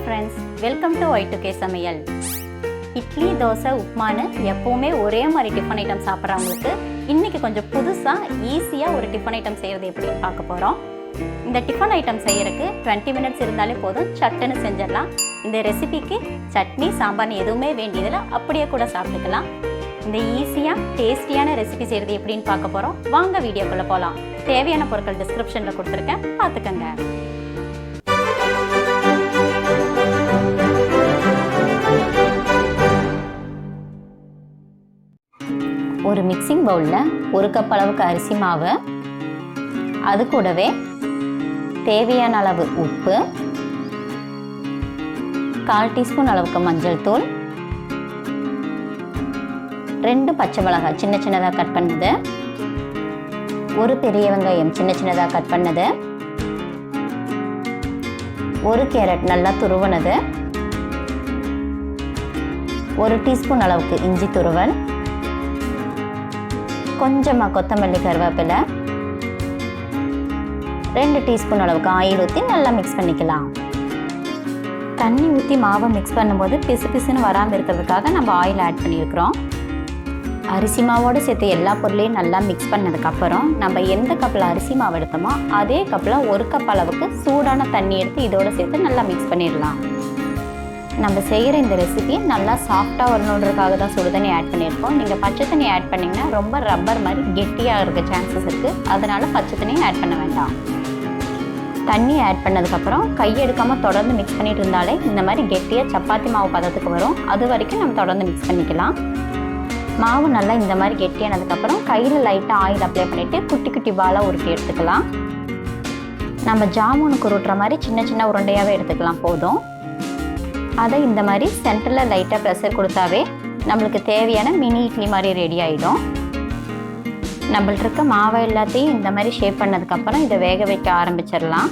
Hi friends, welcome to Y2K சமையல். இட்லி, தோசை, உப்புமான்னு எப்போவுமே ஒரே மாதிரி டிஃபன் ஐட்டம் சாப்பிட்றவங்களுக்கு இன்றைக்கி கொஞ்சம் புதுசாக ஈஸியாக ஒரு டிஃபன் ஐட்டம் செய்கிறது எப்படின்னு பார்க்க போகிறோம். இந்த டிஃபன் ஐட்டம் செய்கிறதுக்கு 20 மினிட்ஸ் இருந்தாலே போதும், சட்டுன்னு செஞ்சிடலாம். இந்த ரெசிபிக்கு சட்னி, சாம்பார்னு எதுவுமே வேண்டியதில்லை, அப்படியே கூட சாப்பிட்டுக்கலாம். இந்த ஈஸியாக டேஸ்டியான ரெசிபி செய்கிறது எப்படின்னு பார்க்க போகிறோம். வாங்க வீடியோக்குள்ளே போகலாம். தேவையான பொருட்கள் டிஸ்கிரிப்ஷனில் கொடுத்துருக்கேன், பார்த்துக்கங்க. ஒரு மிக்சிங் பவுலில் 1 கப் அளவுக்கு அரிசி மாவு, அது கூடவே தேவையான அளவு உப்பு, 1/4 டீஸ்பூன் அளவுக்கு மஞ்சள் தூள், 2 பச்சை மிளகாய் சின்ன சின்னதாக கட் பண்ணது, 1 பெரிய வெங்காயம் சின்ன சின்னதாக கட் பண்ணது, 1 கேரட் நல்லா துருவனது, 1 டீஸ்பூன் அளவுக்கு இஞ்சி துருவல், கொஞ்சமாக கொத்தமல்லி, கருவேப்பிலை, 2 டீஸ்பூன் அளவுக்கு ஆயில் ஊற்றி நல்லா மிக்ஸ் பண்ணிக்கலாம். தண்ணி ஊற்றி மாவை மிக்ஸ் பண்ணும்போது பிசு பிசுன்னு வராமல் இருக்கிறதுக்காக நம்ம ஆயில் ஆட் பண்ணியிருக்கிறோம். அரிசி மாவோடு சேர்த்து எல்லா பொருளையும் நல்லா மிக்ஸ் பண்ணதுக்கப்புறம் நம்ம எந்த கப்பில் அரிசி மாவு எடுத்தோமோ அதே கப்பில் 1 கப் அளவுக்கு சூடான தண்ணி எடுத்து இதோடு சேர்த்து நல்லா மிக்ஸ் பண்ணிடலாம். நம்ம செய்கிற இந்த ரெசிபி நல்லா சாஃப்டாக வரணுன்றதுக்காக தான் சுடு தண்ணி ஆட் பண்ணியிருக்கோம். நீங்கள் பச்சை தண்ணி ஆட் பண்ணிங்கன்னா ரொம்ப ரப்பர் மாதிரி கெட்டியாக இருக்க சான்சஸ் இருக்குது, அதனால் பச்சை தண்ணியை ஆட் பண்ண வேண்டாம். தண்ணி ஆட் பண்ணதுக்கப்புறம் கையெடுக்காமல் தொடர்ந்து மிக்ஸ் பண்ணிட்டு இருந்தாலே இந்த மாதிரி கெட்டியாக சப்பாத்தி மாவு பதத்துக்கு வரும். அது வரைக்கும் நம்ம தொடர்ந்து மிக்ஸ் பண்ணிக்கலாம். மாவு நல்லா இந்த மாதிரி கெட்டியானதுக்கப்புறம் கையில் லைட்டாக ஆயில் அப்ளை பண்ணிவிட்டு குட்டி குட்டி பாலாக உருட்டி எடுத்துக்கலாம். நம்ம ஜாமுனுக்கு உருட்டுற மாதிரி சின்ன சின்ன உருண்டையாகவே எடுத்துக்கலாம் போதும். அதை இந்த மாதிரி சென்டரில் லைட்டாக ப்ரெஷர் கொடுத்தாவே நம்மளுக்கு தேவையான மினி இட்லி மாதிரி ரெடி ஆகிடும். நம்மள்ட்ட இருக்க மாவை எல்லாத்தையும் இந்த மாதிரி ஷேப் பண்ணதுக்கப்புறம் இதை வேக வைக்க ஆரம்பிச்சிடலாம்.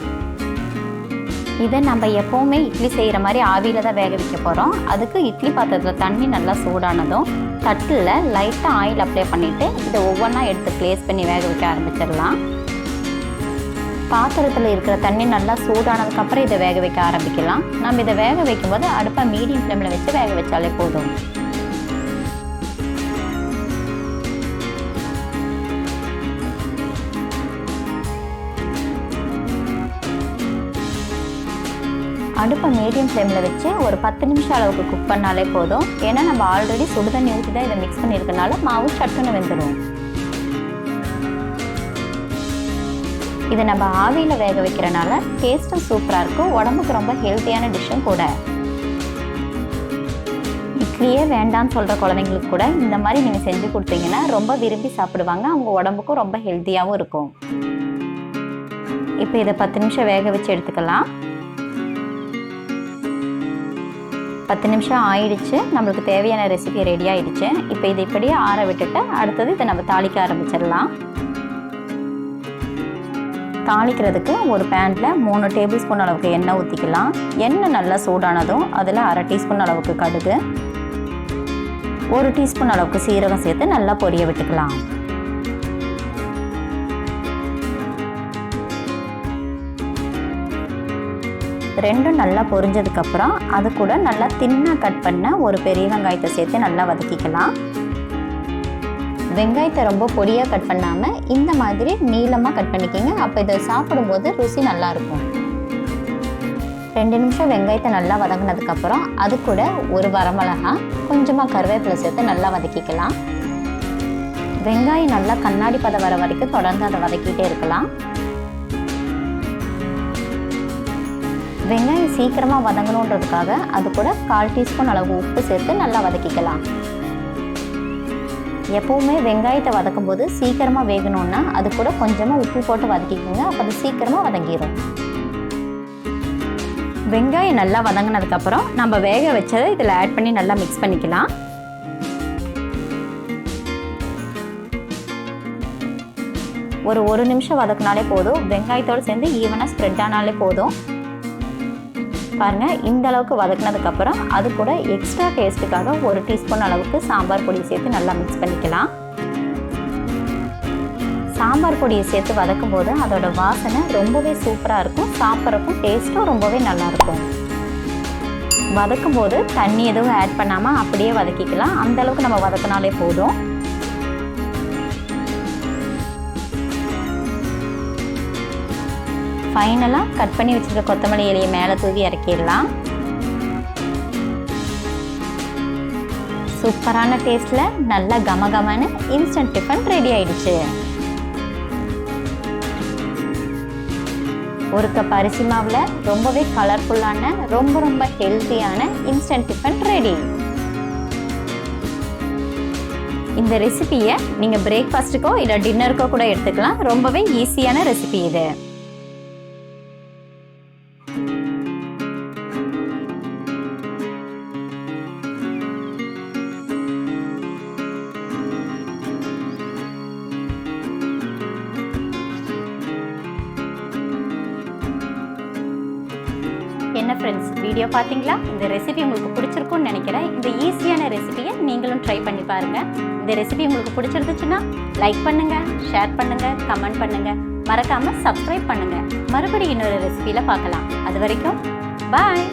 இதை நம்ம எப்போவுமே இட்லி செய்கிற மாதிரி ஆவியில் தான் வேக வைக்க போகிறோம். அதுக்கு இட்லி பாத்திரத்தில் தண்ணி நல்லா சூடானதும் தட்டில் லைட்டாக ஆயில் அப்ளை பண்ணிவிட்டு இதை ஒவ்வொன்றா எடுத்து ப்ளேஸ் பண்ணி வேக வைக்க ஆரம்பிச்சிடலாம். பாத்திரத்தில் இருக்கிற தண்ணி நல்லா சூடானதுக்கப்புறம் இதை வேக வைக்க ஆரம்பிக்கலாம். நம்ம இதை வேக வைக்கும்போது அடுப்பை மீடியம் ஃப்ளேமில் வச்சு வேக வச்சாலே போதும். அடுப்பை மீடியம் ஃப்ளேமில் வச்சு ஒரு 10 நிமிஷம் அளவுக்கு குக் பண்ணாலே போதும். ஏன்னா நம்ம ஆல்ரெடி சுடு தண்ணி ஊற்றி தான் இதை மிக்ஸ் பண்ணியிருக்கனால மாவு சட்டுன்னு வெந்துடும். இதை நம்ம ஆவியில் வேக வைக்கிறனால டேஸ்ட்டும் சூப்பராக இருக்கும், உடம்புக்கு ரொம்ப ஹெல்த்தியான டிஷ்ஷும் கூட. இட்லியே வேண்டான்னு சொல்கிற குழந்தைங்களுக்கு கூட இந்த மாதிரி நீங்கள் செஞ்சு கொடுத்தீங்கன்னா ரொம்ப விரும்பி சாப்பிடுவாங்க. அவங்க உடம்புக்கும் ரொம்ப ஹெல்த்தியாகவும் இருக்கும். இப்போ இதை 10 நிமிஷம் வேக வச்சு எடுத்துக்கலாம். 10 நிமிஷம் ஆயிடுச்சு, நம்மளுக்கு தேவையான ரெசிபி ரெடி ஆகிடுச்சு. இப்போ இதை இப்படியே ஆற விட்டுட்டு அடுத்தது இதை நம்ம தாளிக்க ஆரம்பிச்சிடலாம். தாளிக்கிறதுக்கு ஒரு பேனில் 3 டேபிள் ஸ்பூன் அளவுக்கு எண்ணெய் ஊற்றிக்கலாம். எண்ணெய் நல்லா சூடானதும் அதில் 1/2 டீஸ்பூன் அளவுக்கு கடுகு, 1 டீஸ்பூன் அளவுக்கு சீரகம் சேர்த்து நல்லா பொரிய விட்டுக்கலாம். ரெண்டும் நல்லா பொரிஞ்சதுக்கப்புறம் அது கூட நல்லா தின்னாக கட் பண்ண ஒரு பெரிய வெங்காயத்தை சேர்த்து நல்லா வதக்கிக்கலாம். வெங்காயத்தை ரொம்ப பொடியாக கட் பண்ணாமல் இந்த மாதிரி நீளமாக கட் பண்ணிக்கிங்க. அப்போ இதை சாப்பிடும்போது ருசி நல்லாயிருக்கும். 2 நிமிஷம் வெங்காயத்தை நல்லா வதங்கினதுக்கப்புறம் அது கூட ஒரு வரமிளகாய், கொஞ்சமாக கருவேப்பிலை சேர்த்து நல்லா வதக்கிக்கலாம். வெங்காயம் நல்லா கண்ணாடி பதம் வர வரைக்கும் தொடர்ந்து அதை வதக்கிட்டே இருக்கலாம். வெங்காயம் சீக்கிரமாக வதங்கணுன்றதுக்காக அது கூட 1/4 டீஸ்பூன் அளவு உப்பு சேர்த்து நல்லா வதக்கிக்கலாம். எப்போவுமே வெங்காயத்தை வதக்கும் போது சீக்கிரமாக வேகணும்னா அது கூட கொஞ்சமாக உப்பு போட்டு வதக்கிக்கோங்க, அப்போ அது சீக்கிரமாக வதங்கிடும். வெங்காயம் நல்லா வதங்கினதுக்கப்புறம் நம்ம வேக வச்சதை இதில் ஆட் பண்ணி நல்லா மிக்ஸ் பண்ணிக்கலாம். ஒரு 1 நிமிஷம் வதக்கினாலே போதும். வெங்காயத்தோடு சேர்ந்து ஈவனாக ஸ்ப்ரெட் ஆனாலே போதும். பாருங்கள், இந்த அளவுக்கு வதக்கினதுக்கப்புறம் அது கூட எக்ஸ்ட்ரா டேஸ்ட்டுக்காக 1 டீஸ்பூன் அளவுக்கு சாம்பார் பொடி சேர்த்து நல்லா மிக்ஸ் பண்ணிக்கலாம். சாம்பார் பொடியை சேர்த்து வதக்கும் போது அதோட வாசனை ரொம்பவே சூப்பராக இருக்கும். சாப்பிட்றக்கும் டேஸ்ட்டும் ரொம்பவே நல்லாயிருக்கும். வதக்கும் போது தண்ணி எதுவும் ஆட் பண்ணாமல் அப்படியே வதக்கிக்கலாம். அந்த அளவுக்கு நம்ம வதக்கினாலே போதும். ஃபைனலாக கட் பண்ணி வச்சுருக்க கொத்தமல்லி இலையை மேலே தூவி இறக்கிடலாம். சூப்பரான டேஸ்ட்டில் நல்ல கமகமான இன்ஸ்டன்ட் டிஃபன் ரெடி ஆயிடுச்சு. ஒரு கப் அரிசி மாவில் ரொம்பவே கலர்ஃபுல்லான ரொம்ப ஹெல்த்தியான இன்ஸ்டன்ட் டிஃபன் ரெடி. இந்த ரெசிபியை நீங்கள் பிரேக்ஃபாஸ்ட்டுக்கோ இல்லை டின்னருக்கோ கூட எடுத்துக்கலாம். ரொம்பவே ஈஸியான ரெசிபி இது. என்ன ஃப்ரெண்ட்ஸ், வீடியோ பார்த்தீங்களா? இந்த ரெசிபி உங்களுக்கு பிடிச்சிருக்கும்னு நினைக்கிறேன். இந்த ஈஸியான ரெசிபியை நீங்களும் ட்ரை பண்ணி பாருங்கள். இந்த ரெசிபி உங்களுக்கு பிடிச்சிருந்துச்சுன்னா லைக் பண்ணுங்கள், ஷேர் பண்ணுங்கள், கமெண்ட் பண்ணுங்கள், மறக்காமல் சப்ஸ்கிரைப் பண்ணுங்கள். மறுபடியும் இன்னொரு ரெசிபியில் பார்க்கலாம். அது வரைக்கும் பாய்.